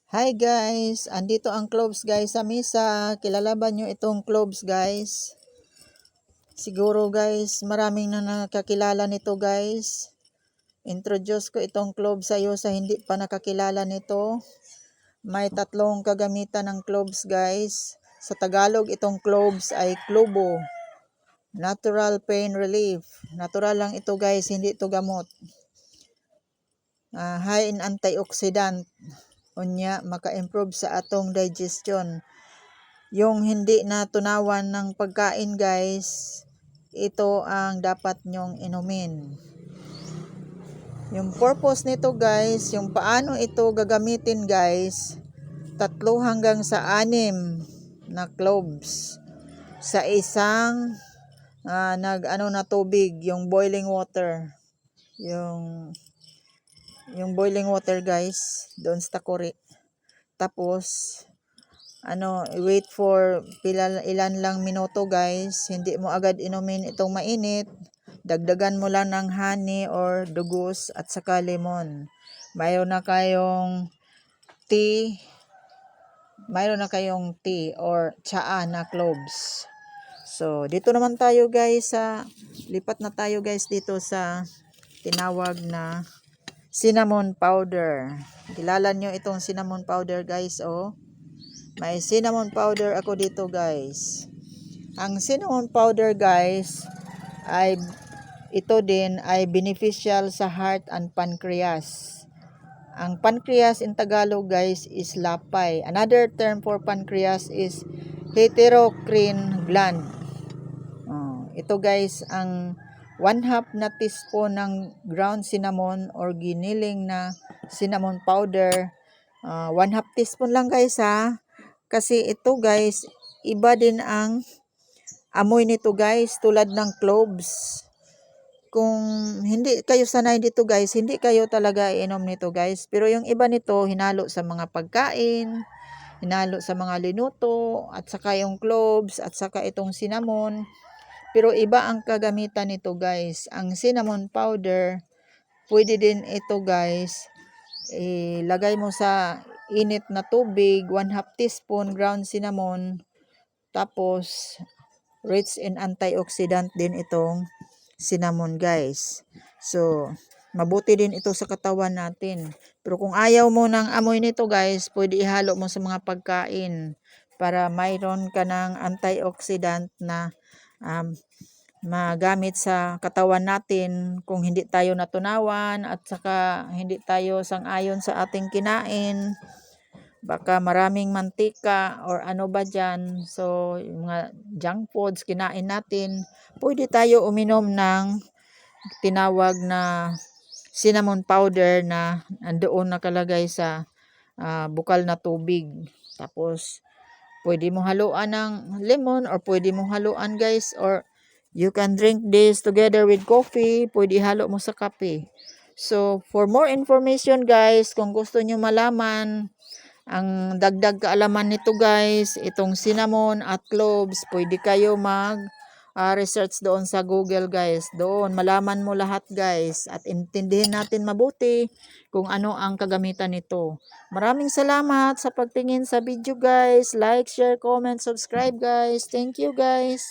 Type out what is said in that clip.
Hi guys, andito ang cloves guys sa misa. Kilala ba nyo itong cloves guys? Siguro guys, maraming na nakakilala nito guys. Introduce ko itong cloves sa iyo sa hindi pa nakakilala nito. May tatlong kagamitan ng cloves guys. Sa Tagalog itong cloves ay klubo. Natural pain relief. Natural lang ito guys, hindi ito gamot. High in antioxidant. Unya, maka-improve sa atong digestion. Yung hindi na tunawan ng pagkain guys, ito ang dapat nyong inumin. Yung purpose nito guys, yung paano ito gagamitin guys, 3 hanggang sa 6 na cloves sa isang na tubig, yung boiling water. Yung boiling water guys, doon sa takuri. Tapos wait for ilan lang minuto guys. Hindi mo agad inumin itong mainit. Dagdagan mo lang ng honey or dugos at saka lemon. Mayroon na kayong tea or tsaa na cloves. So, dito naman tayo guys lipat na tayo guys dito sa tinawag na cinnamon powder. Kilala nyo itong cinnamon powder guys, May cinnamon powder ako dito guys. Ang cinnamon powder guys ito din ay beneficial sa heart and pancreas. Ang pancreas in Tagalog guys is lapay. Another term for pancreas is heterocrine gland. Ito guys ang 1/2 na teaspoon ng ground cinnamon or giniling na cinnamon powder. 1/2 teaspoon lang guys Kasi ito guys, iba din ang amoy nito guys, tulad ng cloves. Kung hindi kayo sanay dito guys, hindi kayo talaga iinom nito guys. Pero yung iba nito, hinalo sa mga pagkain, hinalo sa mga linuto, at saka yung cloves, at saka itong cinnamon. Pero iba ang kagamitan nito guys. Ang cinnamon powder, pwede din ito guys, ilagay mo sa init na tubig, 1/2 teaspoon ground cinnamon. Tapos, rich in antioxidant din itong cinnamon guys. So, mabuti din ito sa katawan natin. Pero kung ayaw mo ng amoy nito guys, pwede ihalo mo sa mga pagkain para mayroon ka ng antioxidant na magamit sa katawan natin kung hindi tayo natunawan at saka hindi tayo sang-ayon sa ating kinain. Baka maraming mantika or ano ba dyan. So, yung mga junk foods kinain natin. Pwede tayo uminom ng tinawag na cinnamon powder na andoon nakalagay sa bukal na tubig. Tapos, pwede mo haluan ng lemon or pwede mo haluan guys, or you can drink this together with coffee. Pwede halo mo sa kape. So, for more information guys, kung gusto nyo malaman ang dagdag kaalaman nito guys, itong cinnamon at cloves, pwede kayo research doon sa Google guys. Doon malaman mo lahat guys at intindihin natin mabuti kung ano ang kagamitan nito. Maraming salamat sa pagtingin sa video guys. Like, share, comment, subscribe guys. Thank you guys.